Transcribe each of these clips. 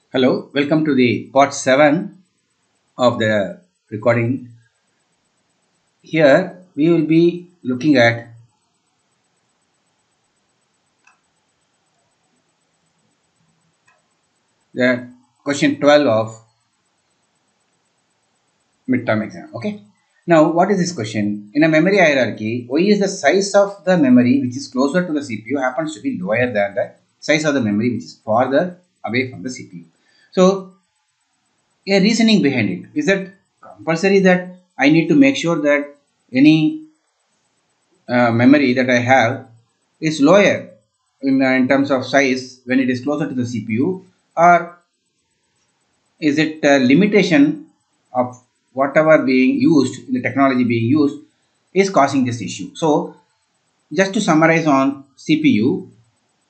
Hello, welcome to the part 7 of the recording. Here we will be looking at the question 12 of midterm exam. Okay. Now, what is this question? In a memory hierarchy, why is the size of the memory which is closer to the CPU happens to be lower than the size of the memory which is farther away from the CPU? So, a reasoning behind it is that compulsory that I need to make sure that any memory that I have is lower in terms of size when it is closer to the CPU, or is it a limitation of whatever being used, the technology being used is causing this issue. So just to summarize on CPU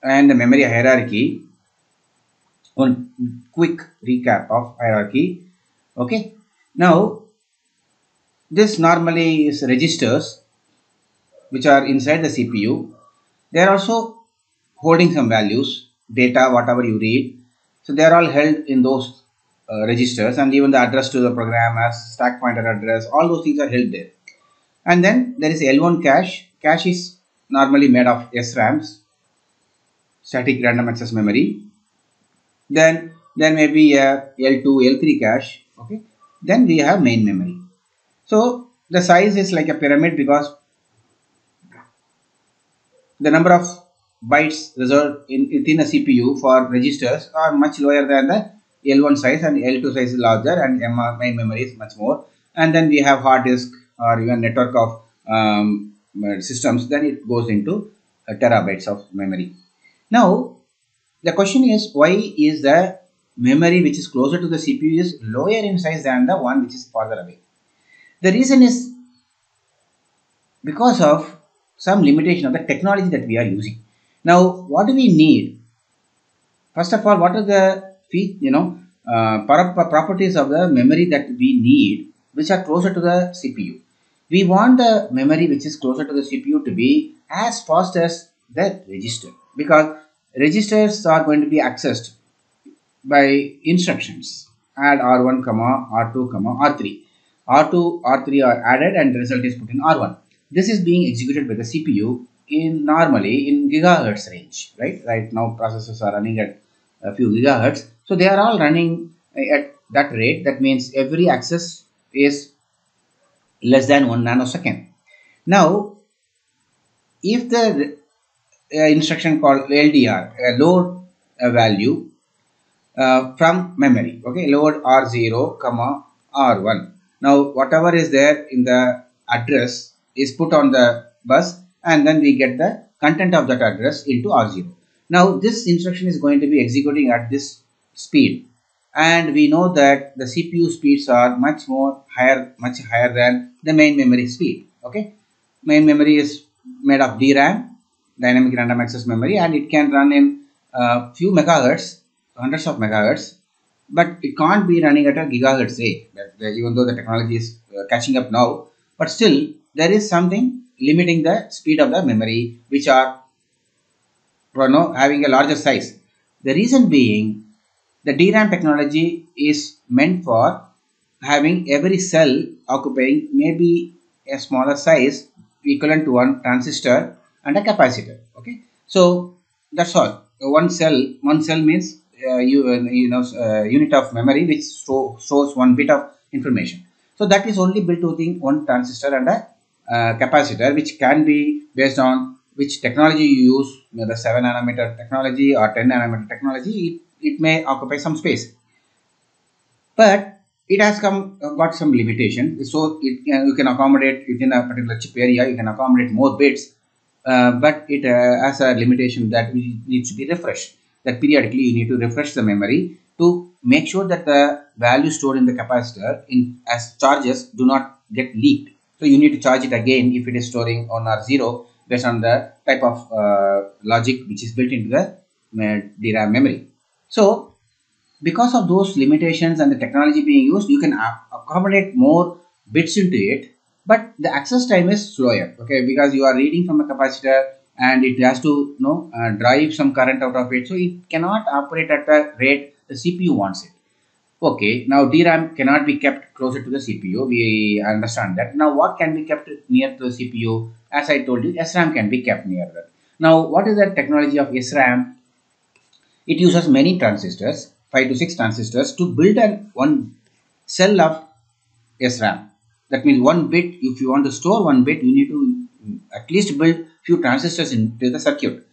and the memory hierarchy, one quick recap of hierarchy. Okay, now this normally is registers which are inside the CPU. They are also holding some values, data, whatever you read. So they are all held in those registers, and even the address to the program as stack pointer address, all those things are held there. And then there is L1 cache. Cache is normally made of SRAMs, static random access memory. Then there may be a L2, L3 cache. Okay. Then we have main memory. So the size is like a pyramid because the number of bytes reserved within a CPU for registers are much lower than the L1 size, and L2 size is larger, and main memory is much more. And then we have hard disk or even network of systems, then it goes into terabytes of memory. Now the question is, why is the memory which is closer to the CPU is lower in size than the one which is farther away? The reason is because of some limitation of the technology that we are using. Now, what do we need? First of all, what are the properties of the memory that we need, which are closer to the CPU? We want the memory which is closer to the CPU to be as fast as the register, because registers are going to be accessed by instructions. Add R1, R2, R3. R2, R3 are added and the result is put in R1. This is being executed by the CPU in normally in gigahertz range, right? Right now processors are running at a few gigahertz. So they are all running at that rate. That means every access is less than 1 nanosecond. Now, if the instruction called LDR, load a value from memory, okay, load R0, R1. Now, whatever is there in the address is put on the bus, and then we get the content of that address into R0. Now, this instruction is going to be executing at this speed, and we know that the CPU speeds are much higher than the main memory speed. Okay, main memory is made of DRAM, dynamic random access memory, and it can run in few megahertz, hundreds of megahertz, but it can't be running at a gigahertz rate. Even though the technology is catching up now, but still there is something limiting the speed of the memory, which are having a larger size. The reason being, the DRAM technology is meant for having every cell occupying maybe a smaller size equivalent to one transistor and a capacitor. Okay, so that's all. One cell means unit of memory which stores one bit of information. So that is only built within one transistor and a capacitor, which can be based on which technology you use, the 7 nanometer technology or 10 nanometer technology. It may occupy some space, but it has got some limitation. So you can accommodate within a particular chip area, you can accommodate more bits, but it has a limitation that needs to be refreshed. That periodically you need to refresh the memory to make sure that the value stored in the capacitor in as charges do not get leaked. So you need to charge it again if it is storing on R0 based on the type of logic which is built into the DRAM memory. So because of those limitations and the technology being used, you can accommodate more bits into it, but the access time is slower. Okay, because you are reading from a capacitor and it has to drive some current out of it, so it cannot operate at a rate the CPU wants it. Okay, now DRAM cannot be kept closer to the CPU. We understand that. Now, what can be kept near to the CPU? As I told you, SRAM can be kept near that. Now, what is the technology of SRAM? It uses many transistors, 5 to 6 transistors, to build one cell of SRAM. That means one bit, if you want to store one bit, you need to at least build few transistors into the circuit.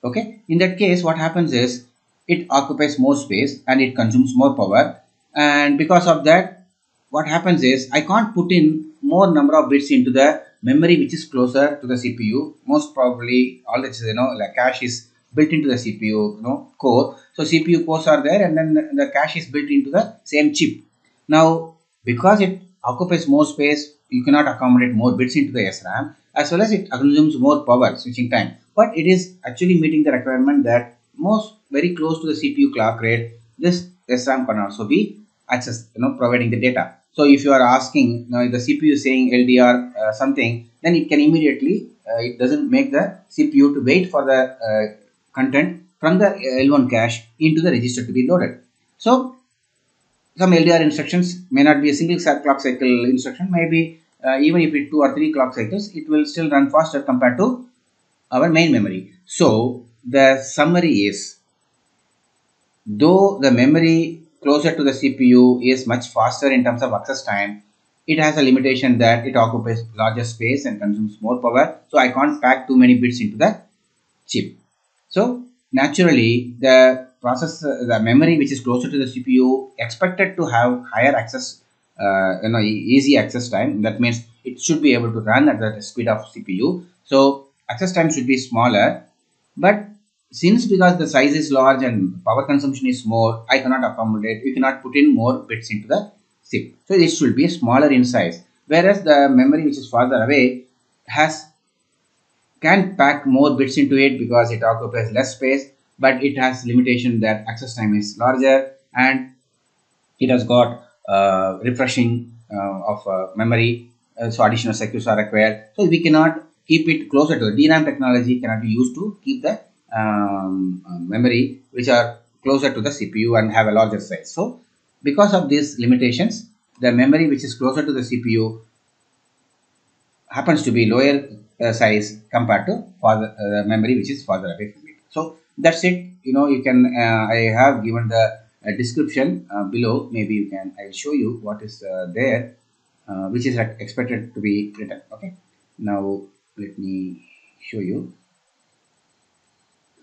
Okay, in that case, what happens is it occupies more space and it consumes more power, and because of that, what happens is I can't put in more number of bits into the memory which is closer to the CPU. Most probably all that, like cache is built into the CPU, core. So CPU cores are there, and then the cache is built into the same chip. Now, because it occupies more space, you cannot accommodate more bits into the SRAM, as well as it consumes more power switching time. But it is actually meeting the requirement that most very close to the CPU clock rate, this SRAM can also be accessed, providing the data. So if you are asking, the CPU is saying LDR something, then it can immediately, it doesn't make the CPU to wait for the content from the L1 cache into the register to be loaded. So some LDR instructions may not be a single clock cycle instruction, maybe even if it 2 or 3 clock cycles, it will still run faster compared to our main memory. So the summary is, though the memory closer to the CPU is much faster in terms of access time, it has a limitation that it occupies larger space and consumes more power. So I can't pack too many bits into the chip. So naturally, the the memory which is closer to the CPU expected to have higher access, easy access time. That means it should be able to run at the speed of CPU. So access time should be smaller, but since because the size is large and power consumption is more, I cannot accommodate, we cannot put in more bits into the chip. So it should be smaller in size. Whereas the memory which is farther away can pack more bits into it because it occupies less space, but it has limitation that access time is larger, and it has got refreshing of memory. So additional circuits are required. So we cannot keep it closer to the DRAM technology, cannot be used to keep the memory which are closer to the CPU and have a larger size. So because of these limitations, the memory which is closer to the CPU happens to be lower size compared to memory which is farther away from it. So that's it. You can I have given the description below. Maybe I will show you what is there, which is expected to be written. Okay, now let me show you.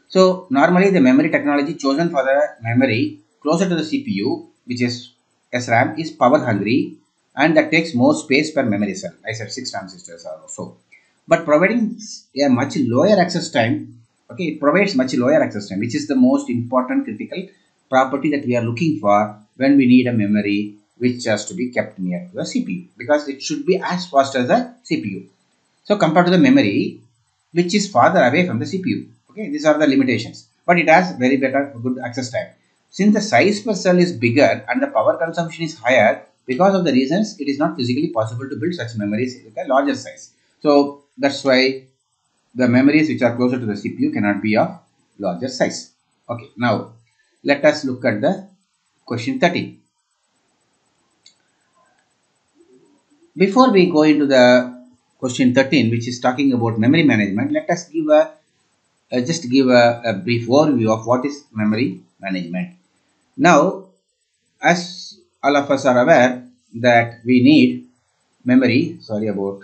So normally the memory technology chosen for the memory closer to the CPU, which is SRAM, is power hungry, and that takes more space per memory cell. I said 6 transistors or so, but providing a much lower access time. Okay, it provides much lower access time, which is the most important critical property that we are looking for when we need a memory which has to be kept near to the CPU, because it should be as fast as the CPU. So compared to the memory which is farther away from the CPU. Okay, these are the limitations, but it has very good access time. Since the size per cell is bigger and the power consumption is higher, because of the reasons, it is not physically possible to build such memories with a larger size. So that's why the memories which are closer to the CPU cannot be of larger size. Okay, now let us look at the question 30. Before we go into the question 13, which is talking about memory management, let us give just give a brief overview of what is memory management. Now, as all of us are aware that we need memory. Sorry about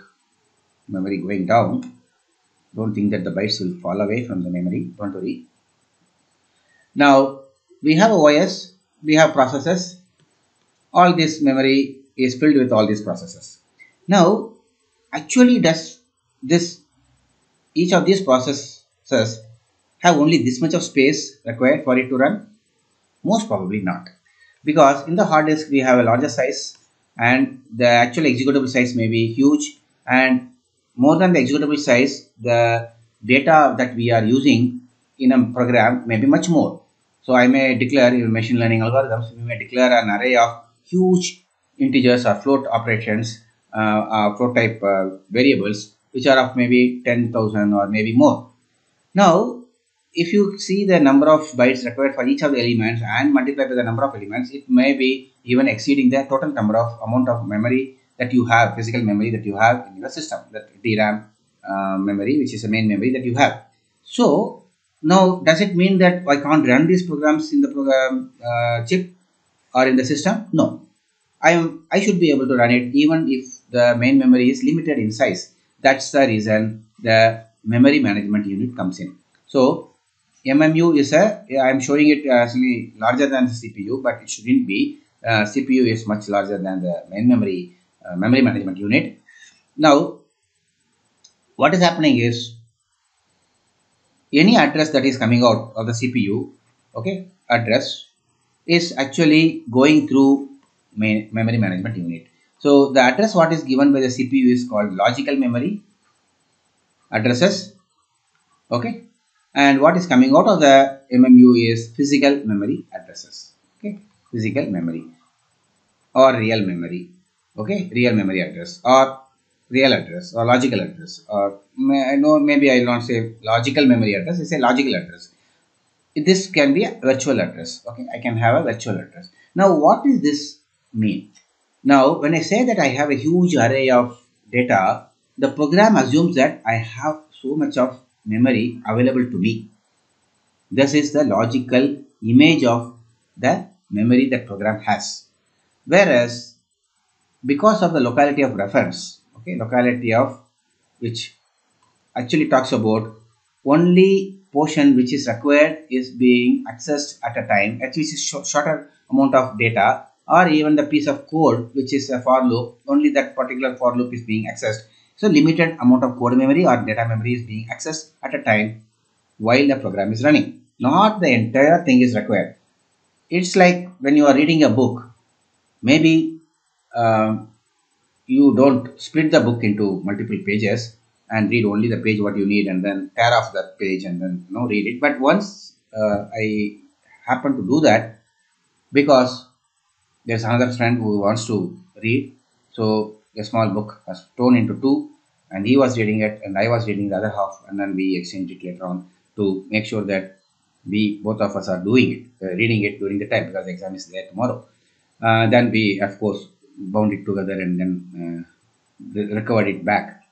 memory going down. Don't think that the bytes will fall away from the memory. Don't worry. Now, we have OS, we have processes. All this memory is filled with all these processes. Now, actually, does each of these processes have only this much of space required for it to run? Most probably not, because in the hard disk we have a larger size and the actual executable size may be huge, and more than the executable size, the data that we are using in a program may be much more. So I may declare, in machine learning algorithms, we may declare an array of huge integers or float operations, float type variables, which are of maybe 10,000 or maybe more. Now, if you see the number of bytes required for each of the elements and multiply by the number of elements, it may be even exceeding the total number of amount of memory that you have, physical memory that you have in your system, that DRAM memory, which is the main memory that you have. So now, does it mean that I can't run these programs in the program chip or in the system? No, I should be able to run it even if the main memory is limited in size. That's the reason the memory management unit comes in. So MMU is I'm showing it actually larger than the CPU, but it shouldn't be. CPU is much larger than the main memory management unit. Now, what is happening is any address that is coming out of the CPU, okay, address is actually going through memory management unit. So the address what is given by the CPU is called logical memory addresses, okay, and what is coming out of the MMU is physical memory addresses, okay, physical memory or real memory, okay, real memory address or real address or logical address, or I know maybe I will not say logical memory address, I say logical address. This can be a virtual address, okay, I can have a virtual address. Now what does this mean? Now when I say that I have a huge array of data, the program assumes that I have so much of memory available to me. This is the logical image of the memory that program has. Whereas because of the locality of reference, okay, locality of which actually talks about only portion which is required is being accessed at a time, at which is shorter amount of data, or even the piece of code which is a for loop, only that particular for loop is being accessed. So limited amount of code memory or data memory is being accessed at a time while the program is running. Not the entire thing is required. It's like when you are reading a book, maybe you don't split the book into multiple pages and read only the page what you need and then tear off that page and then read it. But once I happen to do that because there's another friend who wants to read, so a small book was torn into two and he was reading it and I was reading the other half, and then we exchanged it later on to make sure that we both of us are doing it, reading it during the time because the exam is there tomorrow. Then we of course bound it together and then recovered it back.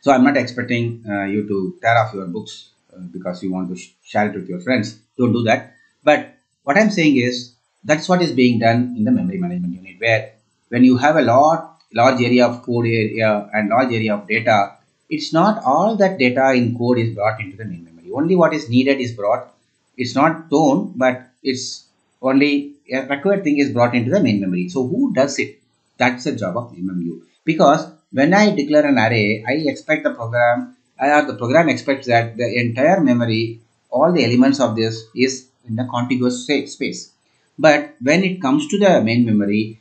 So I'm not expecting you to tear off your books because you want to share it with your friends. Don't do that. But what I'm saying is that's what is being done in the memory management unit, where when you have a large area of code area and large area of data, it's not all that data in code is brought into the main memory. Only what is needed is brought. It's not torn, but it's only a required thing is brought into the main memory. So who does it? That's the job of MMU. Because when I declare an array, I expect the program, or the program expects that the entire memory, all the elements of this is in the contiguous space. But when it comes to the main memory,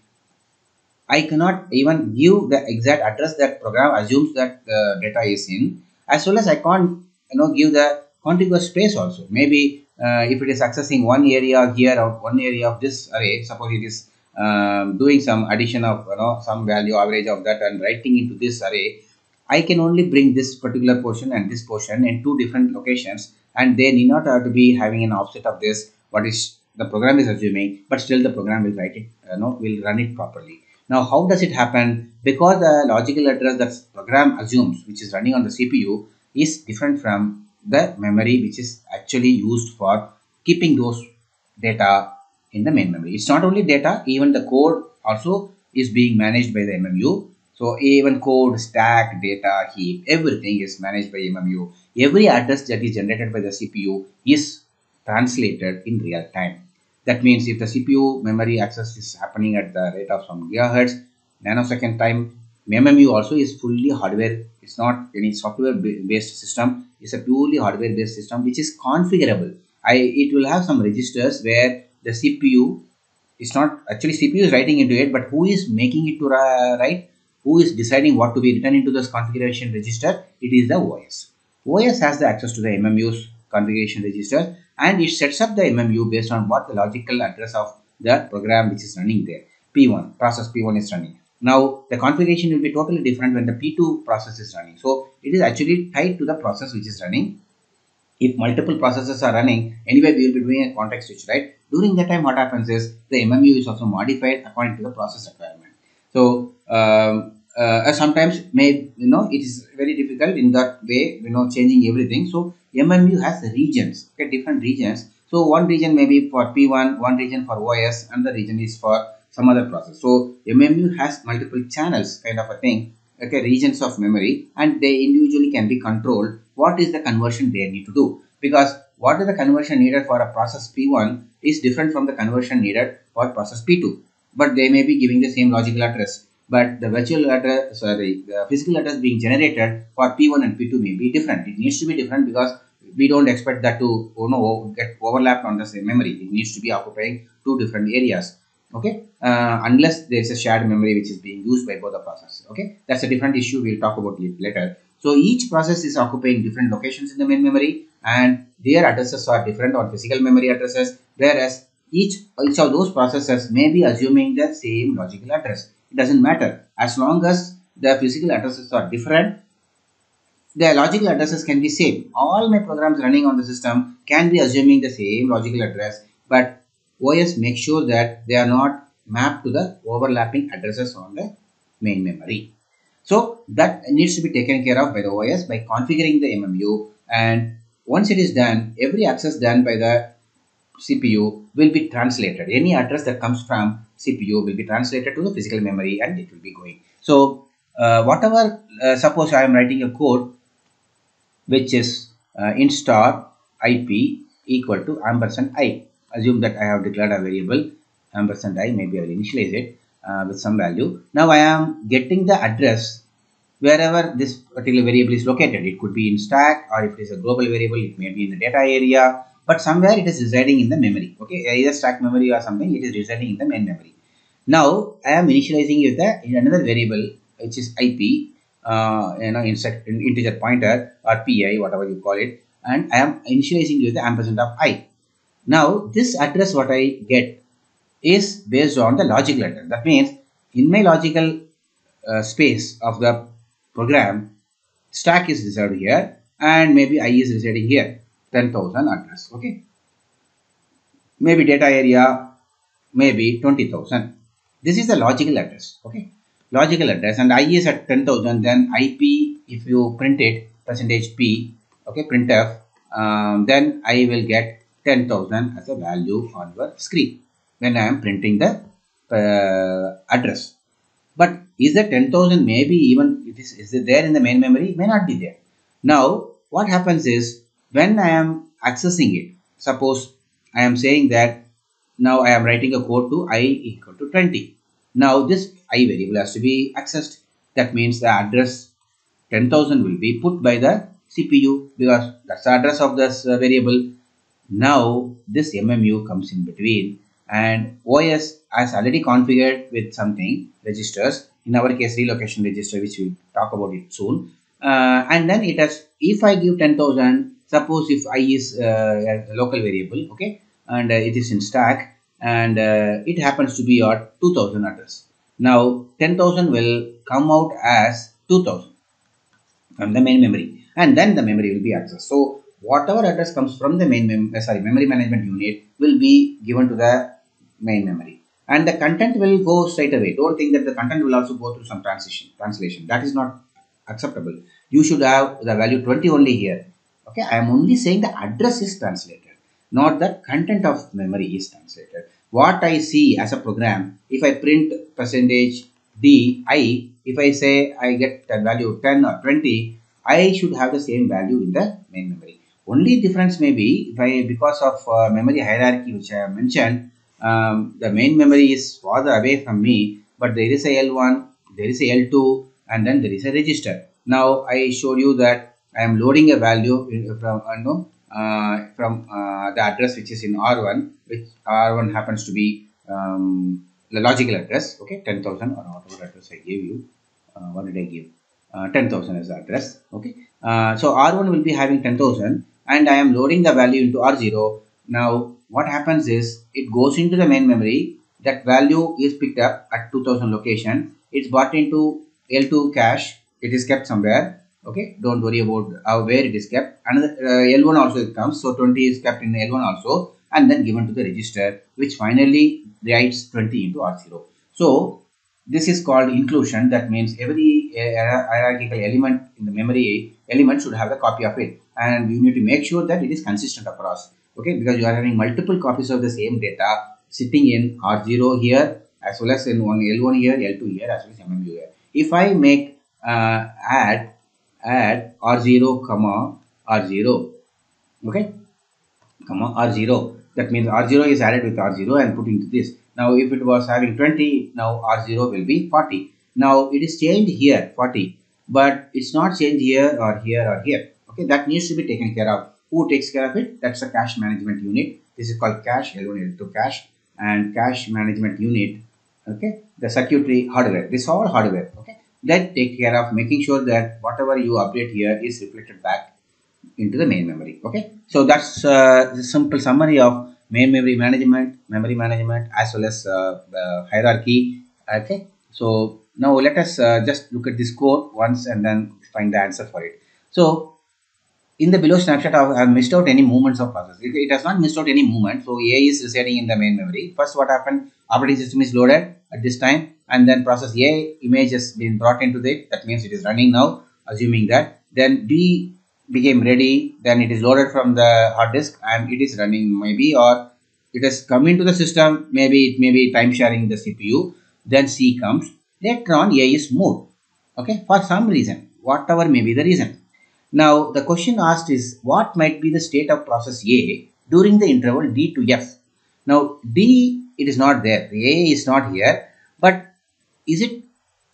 I cannot even give the exact address that program assumes that the data is in, as well as I can't give the contiguous space also. Maybe if it is accessing one area here or one area of this array, suppose it is doing some addition of some value average of that and writing into this array, I can only bring this particular portion and this portion in two different locations, and they need not have to be having an offset of this what is the program is assuming, but still the program will write it, will run it properly. Now how does it happen? Because the logical address that program assumes, which is running on the CPU, is different from the memory which is actually used for keeping those data in the main memory. It's not only data, even the code also is being managed by the MMU. So even code, stack, data, heap, everything is managed by MMU. Every address that is generated by the CPU is translated in real time. That means if the CPU memory access is happening at the rate of some gigahertz, nanosecond time, MMU also is fully hardware. It's not any software based system. It's a purely hardware based system which is configurable. It will have some registers where the CPU is not actually CPU is writing into it, but who is making it to write? Who is deciding what to be written into this configuration register? It is the OS. OS has the access to the MMU's configuration register, and it sets up the MMU based on what the logical address of the program which is running there. P1, process P1 is running. Now the configuration will be totally different when the P2 process is running. So it is actually tied to the process which is running. if multiple processes are running, anyway we will be doing a context switch, right? During that time, what happens is the MMU is also modified according to the process requirement. So sometimes it is very difficult in that way, changing everything. So MMU has regions, okay, different regions. So one region may be for P1, one region for OS, and the region is for some other process. So MMU has multiple channels kind of a thing, okay, regions of memory, and they individually can be controlled what is the conversion they need to do, because what is the conversion needed for a process P1 is different from the conversion needed for process P2, but they may be giving the same logical address, but the virtual address, the physical address being generated for P1 and P2 may be different. It needs to be different because we don't expect that to get overlapped on the same memory. It needs to be occupying two different areas, okay, unless there is a shared memory which is being used by both the processes. Okay, that's a different issue, we'll talk about it later. So each process is occupying different locations in the main memory, and their addresses are different on physical memory addresses, whereas each of those processes may be assuming the same logical address. It doesn't matter, as long as the physical addresses are different, the logical addresses can be same. All my programs running on the system can be assuming the same logical address, but OS makes sure that they are not mapped to the overlapping addresses on the main memory. So that needs to be taken care of by the OS by configuring the MMU, and once it is done, every access done by the CPU will be translated. Any address that comes from CPU will be translated to the physical memory, and it will be going. So whatever, suppose I am writing a code which is int star IP equal to ampersand I. Assume that I have declared a variable ampersand I. Maybe I will initialize it with some value. Now I am getting the address wherever this particular variable is located. It could be in stack, or if it is a global variable, it may be in the data area, but somewhere it is residing in the memory. Okay, either stack memory or something, it is residing in the main memory. Now I am initializing with another variable which is IP, integer pointer or PI, whatever you call it, and I am initializing with the ampersand of I. Now this address what I get is based on the logical address. That means in my logical space of the program, stack is reserved here, and maybe I is residing here, 10,000 address. Okay, maybe data area maybe 20,000. This is the logical address. Okay, logical address, and I is at 10,000. Then IP, if you print it percentage %p, okay, printf, then I will get 10,000 as a value on your screen when I am printing the address. But is the 10,000 maybe even is it there in the main memory? It may not be there. Now what happens is, when I am accessing it, suppose I am saying that now I am writing a code to I equal to 20. Now this I variable has to be accessed. That means the address 10,000 will be put by the CPU, because that's the address of this variable. Now this MMU comes in between, and OS has already configured with something registers, in our case relocation register, which we'll talk about it soon. And then it has, if I give 10,000, suppose if I is a local variable, okay, and it is in stack, and it happens to be your 2000 address. Now 10,000 will come out as 2000 from the main memory, and then the memory will be accessed. So whatever address comes from the memory management unit will be given to the main memory, and the content will go straight away. Don't think that the content will also go through some translation. That is not acceptable. You should have the value 20 only here. Okay, I am only saying the address is translated, not the content of memory is translated. What I see as a program, if I print percentage %d I, if I say I get the value 10 or 20, I should have the same value in the main memory. Only difference may be if because of memory hierarchy which I have mentioned, the main memory is farther away from me, but there is a L1, there is a L2, and then there is a register. Now I showed you that I am loading a value from the address which is in R1, which R1 happens to be the logical address. Okay, 10,000 or whatever address I gave you. What did I give? 10,000 as the address. Okay, so R1 will be having 10,000, and I am loading the value into R0. Now what happens is, it goes into the main memory. That value is picked up at 2000 location. It's brought into L2 cache. It is kept somewhere. Okay, don't worry about where it is kept. Another L1 also it comes, so 20 is kept in L1 also, and then given to the register, which finally writes 20 into R0. So this is called inclusion. That means every hierarchical element in the memory element should have a copy of it, and you need to make sure that it is consistent across. Okay, because you are having multiple copies of the same data sitting in R0 here, as well as in one L1 here, L2 here, as well as MMU here. If I make add R0 comma R0, okay, comma R0, that means R0 is added with R0 and put into this. Now if it was having 20, now R0 will be 40. Now it is changed here 40, but it's not changed here or here or here. Okay, that needs to be taken care of. Who takes care of it? That's a cache management unit. This is called cache, L1, L2 cache, and cache management unit. Okay, the circuitry hardware, this all hardware. Okay, that take care of making sure that whatever you update here is reflected back into the main memory. Okay, so that's the simple summary of main memory management as well as hierarchy. Okay, so now let us just look at this code once and then find the answer for it. So in the below snapshot, I have missed out any movements of process. It has not missed out any movement. So A is residing in the main memory. First, what happened? Operating system is loaded at this time, and then process A image has been brought into it. That means it is running now, assuming that. Then B became ready. Then it is loaded from the hard disk, and it is running maybe, or it has come into the system. Maybe it may be time sharing the CPU. Then C comes. Later on, A is moved. Okay, for some reason, whatever may be the reason. Now, the question asked is what might be the state of process A during the interval D to F? Now, D, it is not there. A is not here. But is it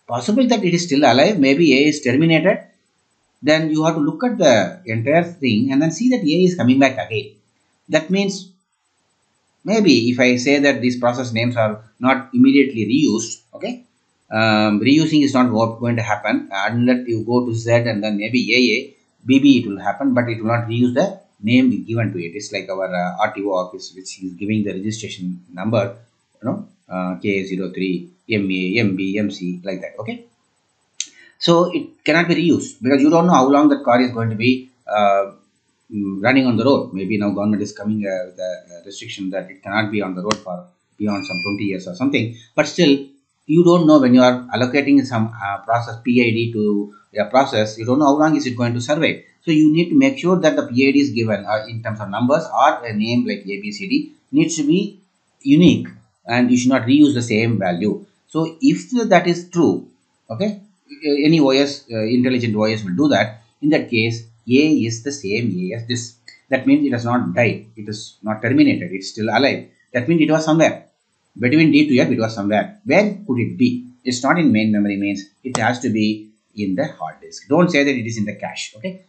possible that it is still alive? Maybe A is terminated. Then you have to look at the entire thing and then see that A is coming back again. That means maybe if I say that these process names are not immediately reused, okay, reusing is not going to happen unless you go to Z and then maybe AA, BB it will happen, but it will not reuse the name given to it. It's like our RTO office, which is giving the registration number, K03, MA, MB, MC, like that, okay. So it cannot be reused because you don't know how long that car is going to be running on the road. Maybe now government is coming with a restriction that it cannot be on the road for beyond some 20 years or something. But still, you don't know when you are allocating some process PID to a process, you don't know how long is it going to survive. So you need to make sure that the PID is given in terms of numbers or a name like ABCD needs to be unique and you should not reuse the same value. So if that is true, okay, any OS, intelligent OS will do that. In that case, A is the same A as this. That means it has not died. It is not terminated. It's still alive. That means it was somewhere. Between D to F, it was somewhere. Where could it be? It's not in main memory means it has to be in the hard disk. Don't say that it is in the cache. Okay.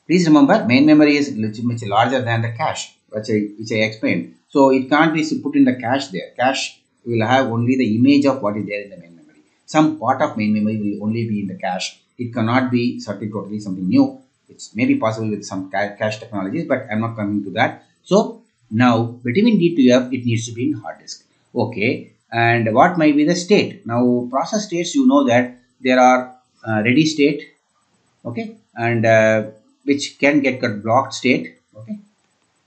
Please remember, main memory is much larger than the cache, which I explained. So it can't be put in the cache there. Cache will have only the image of what is there in the main memory. Some part of main memory will only be in the cache. It cannot be totally something new. It's maybe possible with some cache technologies, but I'm not coming to that. So now between D to F, it needs to be in hard disk. Okay. And what might be the state? Now process states, you know that there are ready state, okay, and which can get blocked state, okay,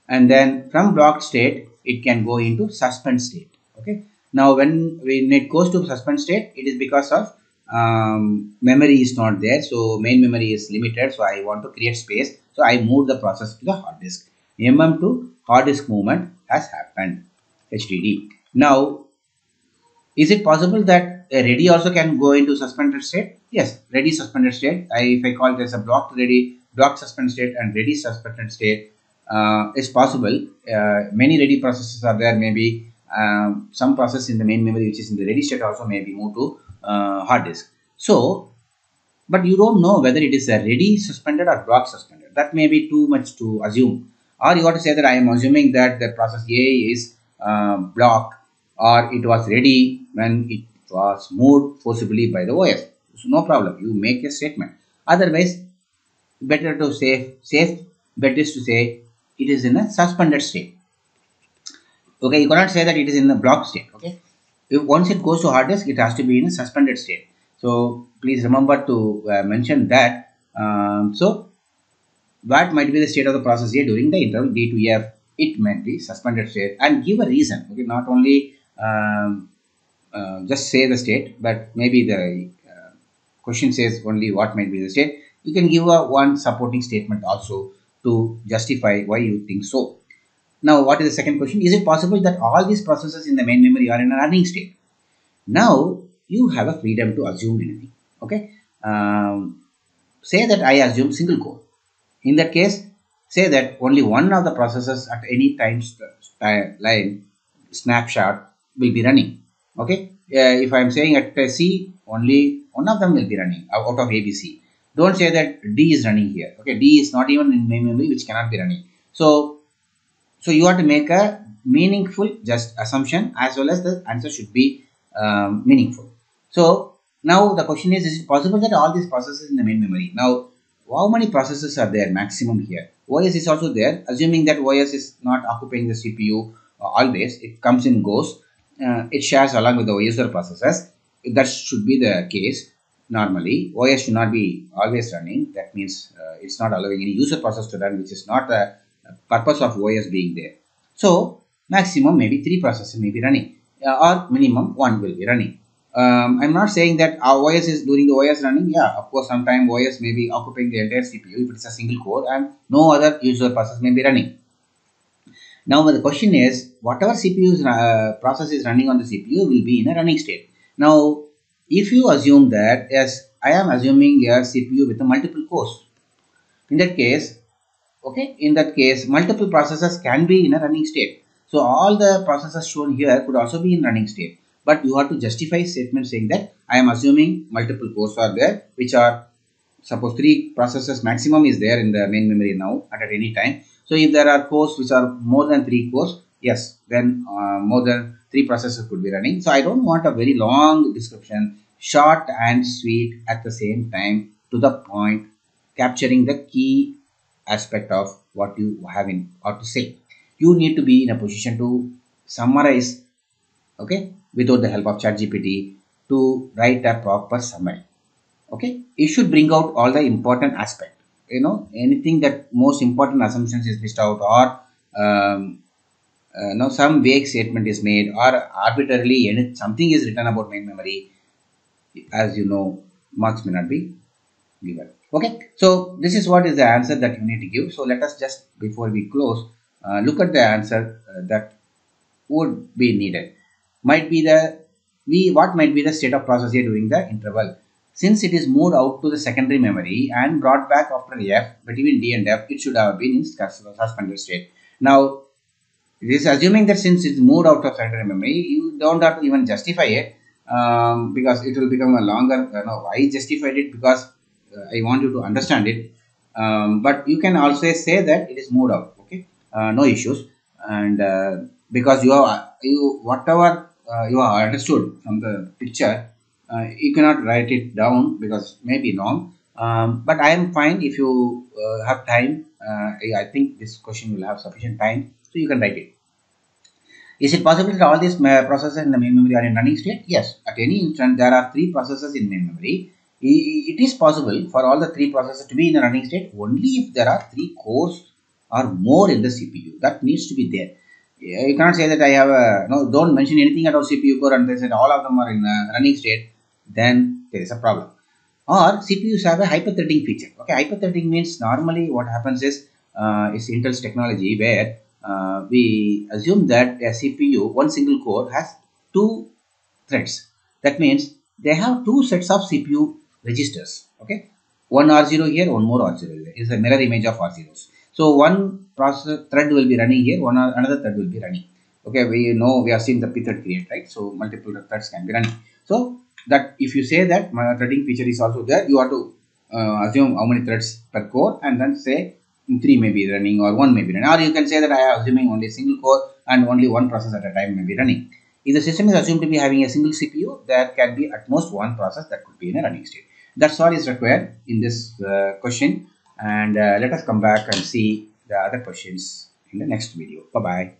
and then from blocked state it can go into suspend state, okay. Now when it goes to suspend state, it is because of memory is not there, so main memory is limited, so I want to create space, so I move the process to the hard disk. To hard disk movement has happened, HDD. Now is it possible that a ready also can go into suspended state? Yes, ready suspended state. If I call it as a blocked ready, blocked suspended state and ready suspended state is possible. Many ready processes are there. Maybe some process in the main memory which is in the ready state also may be moved to hard disk. So, but you don't know whether it is a ready suspended or blocked suspended. That may be too much to assume. Or you got to say that I am assuming that the process A is blocked or it was ready when it was moved forcibly by the OS. So no problem. You make a statement. Otherwise, better to safe bet is to say it is in a suspended state. Okay, you cannot say that it is in the block state. Okay, if once it goes to hard disk, it has to be in a suspended state. So please remember to mention that So what might be the state of the process A during the interval D to F? It might be suspended state, and give a reason. Okay, not only just say the state, but maybe the question says only what might be the state. You can give a one supporting statement also to justify why you think so. Now, what is the second question? Is it possible that all these processes in the main memory are in a running state? Now, you have a freedom to assume anything. Okay. Say that I assume single core. In that case, say that only one of the processes at any line snapshot will be running. Okay. If I am saying at C, only one of them will be running out of ABC. Don't say that D is running here. Okay. D is not even in main memory, which cannot be running. So you have to make a meaningful just assumption, as well as the answer should be meaningful. So now the question is it possible that all these processes in the main memory? Now, how many processes are there maximum here? OS is also there, assuming that OS is not occupying the CPU always. It comes and goes. It shares along with the user processes. That should be the case. Normally, OS should not be always running. That means it's not allowing any user process to run, which is not the purpose of OS being there. So maximum maybe 3 processes may be running, or minimum 1 will be running. I'm not saying that our OS is during the OS running. Yeah, of course, sometimes OS may be occupying the entire CPU if it's a single core and no other user process may be running. Now the question is, whatever CPU's process is running on the CPU will be in a running state. Now, if you assume that, yes, I am assuming a CPU with a multiple cores. In that case, okay, in that case, multiple processes can be in a running state. So all the processes shown here could also be in running state. But you have to justify statement saying that I am assuming multiple cores are there, which are, suppose 3 processes maximum is there in the main memory now at any time. So if there are cores which are more than 3 cores, yes, then more than 3 processes could be running. So I don't want a very long description, short and sweet at the same time, to the point, capturing the key aspect of what you have in or to say. You need to be in a position to summarize, okay, without the help of ChatGPT, to write a proper summary. Okay, it should bring out all the important aspect. Anything that most important assumptions is missed out, or some vague statement is made, or arbitrarily something is written about main memory. As you know, marks may not be given. Okay, so this is what is the answer that you need to give. So let us just, before we close, look at the answer that would be needed. What might be the state of process here during the interval? Since it is moved out to the secondary memory and brought back after F, between D and F, it should have been in suspended state. Now, it is assuming that since it's moved out of secondary memory, you don't have to even justify it, because it will become a longer. I justified it because I want you to understand it. But you can also say that it is moved out. Okay, no issues, and because whatever you have understood from the picture, you cannot write it down because maybe long. But I am fine if you have time. I think this question will have sufficient time, so you can write it. Is it possible that all these processes in the main memory are in running state? Yes. At any instant, there are 3 processes in main memory. It is possible for all the 3 processes to be in a running state only if there are 3 cores or more in the CPU. That needs to be there. You cannot say that I have don't mention anything about CPU core and they said all of them are in a running state. Then there is a problem. Or CPUs have a hyperthreading feature. Okay, hyperthreading means normally what happens is Intel's technology where we assume that a CPU, one single core, has 2 threads. That means they have 2 sets of CPU registers. Okay, one R0 here, one more R0 here. It's a mirror image of R0s. So one processor thread will be running here, another thread will be running. Okay, we have seen the pthread create, right? So multiple threads can be running. So that if you say that my threading feature is also there, you have to assume how many threads per core, and then say 3 may be running or 1 may be running. Or you can say that I am assuming only a single core and only one process at a time may be running. If the system is assumed to be having a single CPU, there can be at most one process that could be in a running state. That's all is required in this question. And let us come back and see the other questions in the next video. Bye-bye.